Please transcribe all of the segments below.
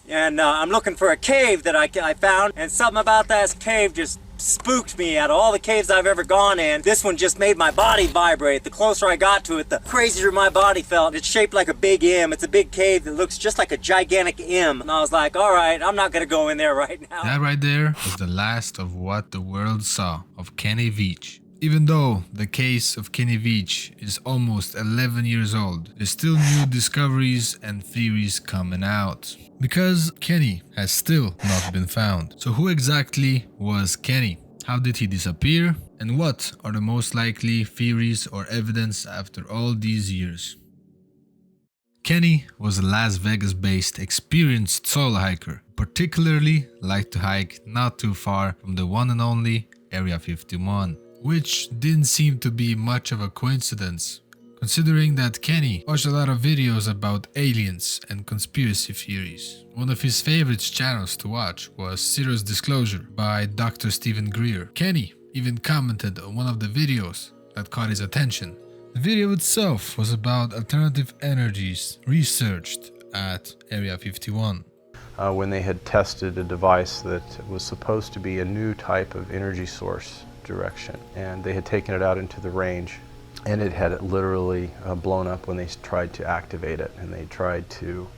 and I'm looking for a cave that I found, and something about that cave just spooked me. Out of all the caves I've ever gone in, this one just made my body vibrate. The closer I got to it, the crazier my body felt. It's shaped like a big M. It's a big cave that looks just like a gigantic M. And I was like, all right, I'm not gonna go in there right now. That right there was the last of what the world saw of Kenny Veach. Even though the case of Kenny Veach is almost 11 years old, there's still new discoveries and theories coming out. Because Kenny has still not been found. So who exactly was Kenny? How did he disappear? And what are the most likely theories or evidence after all these years? Kenny was a Las Vegas-based experienced solo hiker, particularly liked to hike not too far from the one and only Area 51. Which didn't seem to be much of a coincidence, considering that Kenny watched a lot of videos about aliens and conspiracy theories. One of his favorite channels to watch was Serious Disclosure by Dr. Stephen Greer. Kenny even commented on one of the videos that caught his attention. The video itself was about alternative energies researched at Area 51. When they had tested a device that was supposed to be a new type of energy source direction, and they had taken it out into the range, and it had literally blown up when they tried to activate it, and they tried to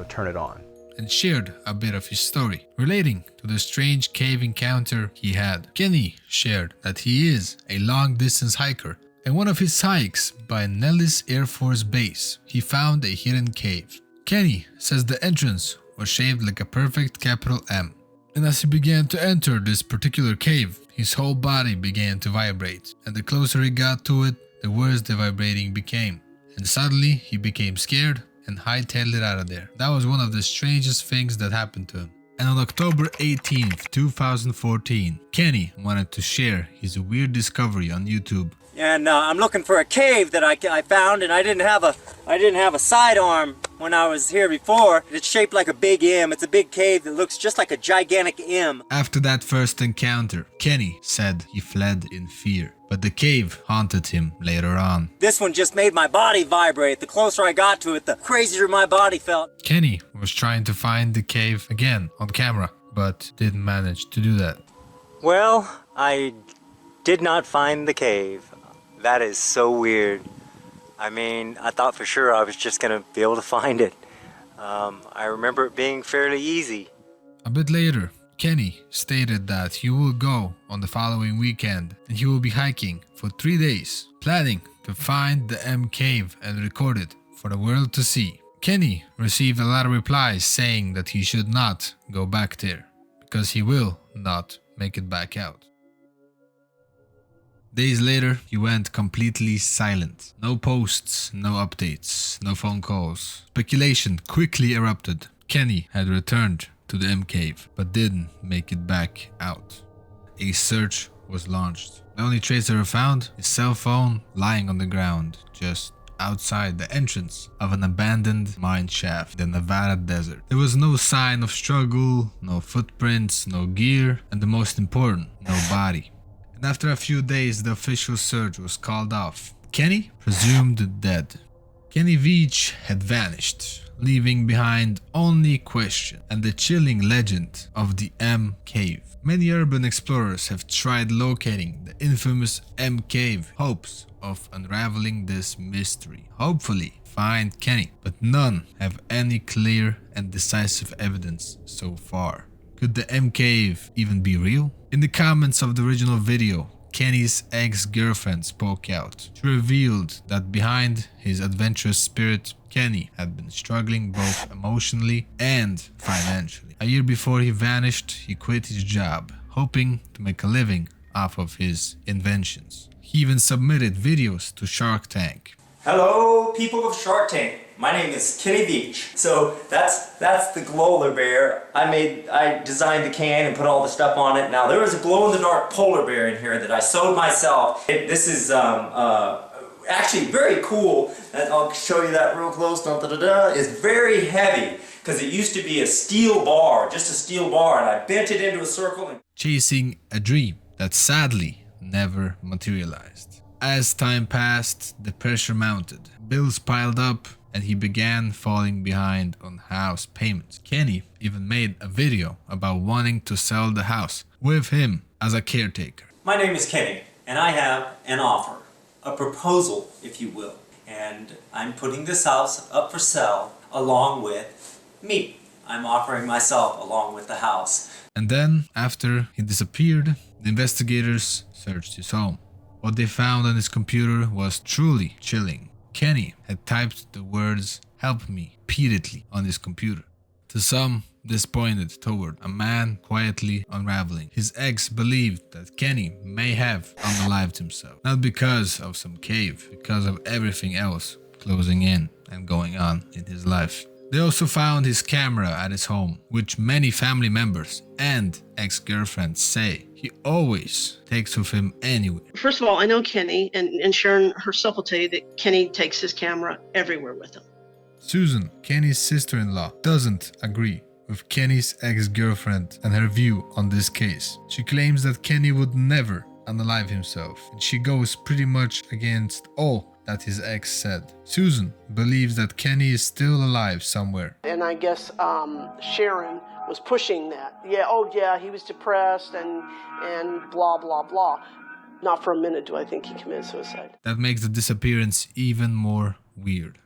turn it on. And shared a bit of his story relating to the strange cave encounter he had. Kenny shared that he is a long-distance hiker, and one of his hikes by Nellis Air Force Base, he found a hidden cave. Kenny says the entrance was shaped like a perfect capital M, and as he began to enter this particular cave, his whole body began to vibrate, and the closer he got to it, the worse the vibrating became. And suddenly, he became scared and hightailed it out of there. That was one of the strangest things that happened to him. And on October 18th, 2014, Kenny wanted to share his weird discovery on YouTube. And I'm looking for a cave that I found, and I didn't have a sidearm when I was here before. It's shaped like a big M. It's a big cave that looks just like a gigantic M. After that first encounter, Kenny said he fled in fear, but the cave haunted him later on. This one just made my body vibrate. The closer I got to it, the crazier my body felt. Kenny was trying to find the cave again on camera, but didn't manage to do that. Well, I did not find the cave. That is so weird. I mean, I thought for sure I was just gonna be able to find it. I remember it being fairly easy. A bit later, Kenny stated that he will go on the following weekend and he will be hiking for 3 days, planning to find the M cave and record it for the world to see. Kenny received a lot of replies saying that he should not go back there because he will not make it back out. Days later, he went completely silent. No posts, no updates, no phone calls. Speculation quickly erupted. Kenny had returned to the M cave, but didn't make it back out. A search was launched. The only trace they were found, his cell phone lying on the ground, just outside the entrance of an abandoned mine shaft in the Nevada desert. There was no sign of struggle, no footprints, no gear, and the most important, no body. And after a few days, the official search was called off. Kenny presumed dead. Kenny Veach had vanished, leaving behind only question and the chilling legend of the M cave. Many urban explorers have tried locating the infamous M cave, hopes of unraveling this mystery. Hopefully find Kenny, but none have any clear and decisive evidence so far. Could the M cave even be real? In the comments of the original video, Kenny's ex-girlfriend spoke out. She revealed that behind his adventurous spirit, Kenny had been struggling both emotionally and financially. A year before he vanished, he quit his job, hoping to make a living off of his inventions. He even submitted videos to Shark Tank. Hello, people of Shark Tank. My name is Kenny Veach. So that's the glow bear. I designed the can and put all the stuff on it. Now there is a glow-in-the-dark polar bear in here that I sewed myself. This is actually very cool. And I'll show you that real close. It's very heavy because it used to be a steel bar, just a steel bar, and I bent it into a circle. And chasing a dream that sadly never materialized. As time passed, the pressure mounted. Bills piled up and he began falling behind on house payments. Kenny even made a video about wanting to sell the house with him as a caretaker. My name is Kenny, and I have an offer, a proposal, if you will. And I'm putting this house up for sale along with me. I'm offering myself along with the house. And then, after he disappeared, the investigators searched his home. What they found on his computer was truly chilling. Kenny had typed the words "help me" repeatedly on his computer. To some, this pointed toward a man quietly unraveling. His ex believed that Kenny may have unalived himself, not because of some cave, because of everything else closing in and going on in his life. They also found his camera at his home, which many family members and ex-girlfriends say he always takes with him anywhere. First of all, I know Kenny, and Sharon herself will tell you that Kenny takes his camera everywhere with him. Susan, Kenny's sister-in-law, doesn't agree with Kenny's ex-girlfriend and her view on this case. She claims that Kenny would never unalive himself, and she goes pretty much against all that his ex said. Susan believes that Kenny is still alive somewhere. And I guess Sharon was pushing that. Yeah, oh yeah, he was depressed and blah, blah, blah. Not for a minute do I think he committed suicide. That makes the disappearance even more weird.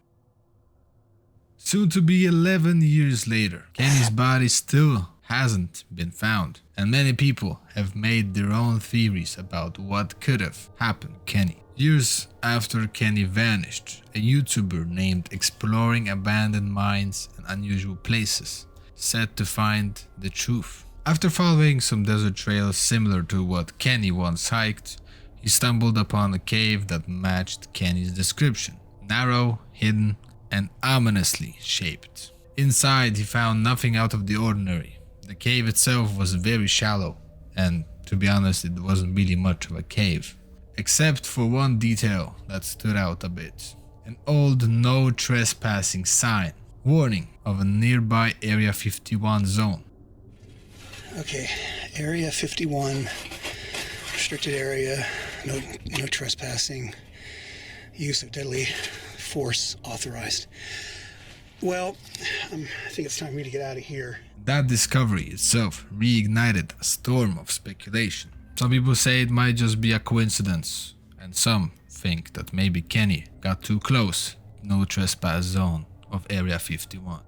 Soon to be 11 years later, Kenny's body still hasn't been found, and many people have made their own theories about what could have happened to Kenny. Years after Kenny vanished, a YouTuber named Exploring Abandoned Mines and Unusual Places set to find the truth. After following some desert trails similar to what Kenny once hiked, he stumbled upon a cave that matched Kenny's description. Narrow, hidden, and ominously shaped. Inside, he found nothing out of the ordinary. The cave itself was very shallow, and to be honest, it wasn't really much of a cave. Except for one detail that stood out a bit. An old no trespassing sign, warning of a nearby Area 51 zone. Okay, Area 51, restricted area, no trespassing, use of deadly force authorized. Well, I think it's time for me to get out of here. That discovery itself reignited a storm of speculation. Some people say it might just be a coincidence, and some think that maybe Kenny got too close to no trespass zone of Area 51.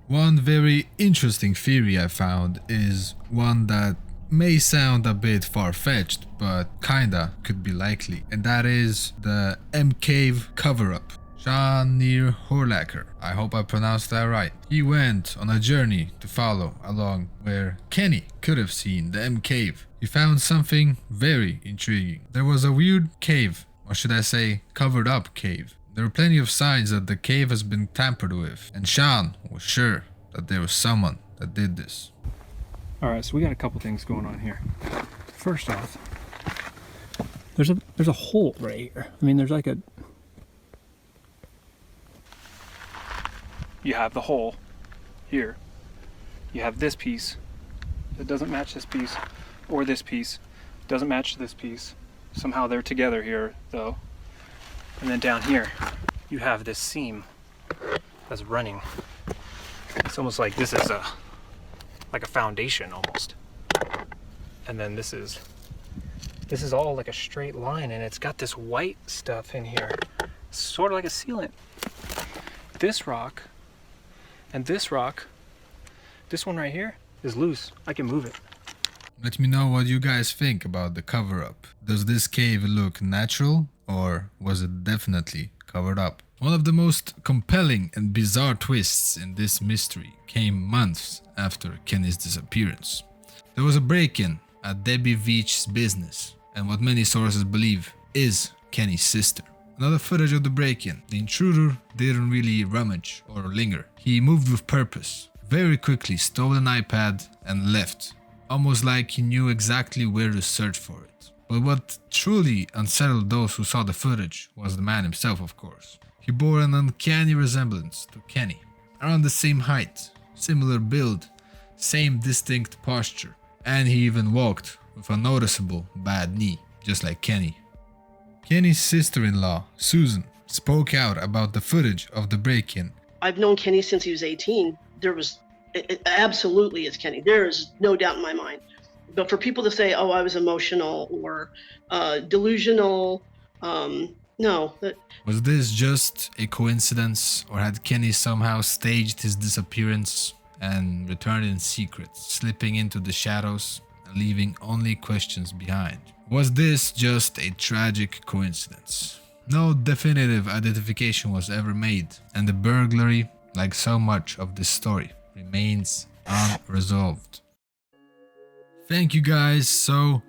One very interesting theory I found is one that may sound a bit far-fetched, but kinda could be likely, and that is the M-Cave cover-up. Sean Near Horlacher, I hope I pronounced that right. He went on a journey to follow along where Kenny could have seen the M-Cave. He found something very intriguing. There was a weird cave, or should I say covered up cave. There were plenty of signs that the cave has been tampered with, and Sean was sure that there was someone that did this. Alright, so we got a couple things going on here. First off, there's a hole right here. I mean, there's like a... You have the hole here. You have this piece that doesn't match this piece, or this piece doesn't match this piece. Somehow they're together here, though. And then down here, you have this seam that's running. It's almost like this is like a foundation almost. And then this is all like a straight line, and it's got this white stuff in here, sort of like a sealant. This rock and this rock, this one right here, is loose. I can move it. Let me know what you guys think about the cover-up. Does this cave look natural, or was it definitely covered up? One of the most compelling and bizarre twists in this mystery came months after Kenny's disappearance. There was a break-in at Debbie Veach's business, and what many sources believe is Kenny's sister. Another footage of the break-in. The intruder didn't really rummage or linger. He moved with purpose, very quickly stole an iPad and left, almost like he knew exactly where to search for it. But what truly unsettled those who saw the footage was the man himself, of course. He bore an uncanny resemblance to Kenny, around the same height, similar build, same distinct posture, and he even walked with a noticeable bad knee, just like Kenny. Kenny's sister-in-law, Susan, spoke out about the footage of the break-in. I've known Kenny since he was 18. Absolutely it's Kenny. There is no doubt in my mind. But for people to say, oh, I was emotional or delusional, no. Was this just a coincidence, or had Kenny somehow staged his disappearance and returned in secret, slipping into the shadows and leaving only questions behind? Was this just a tragic coincidence? No definitive identification was ever made, and the burglary, like so much of this story, remains unresolved. Thank you guys so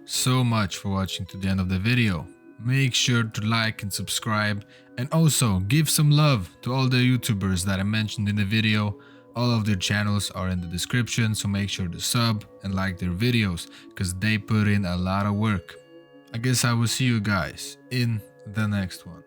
much for watching to the end of the video. Make sure to like and subscribe, and also give some love to all the YouTubers that I mentioned in the video. All of their channels are in the description, so make sure to sub and like their videos, because they put in a lot of work. I guess I will see you guys in the next one.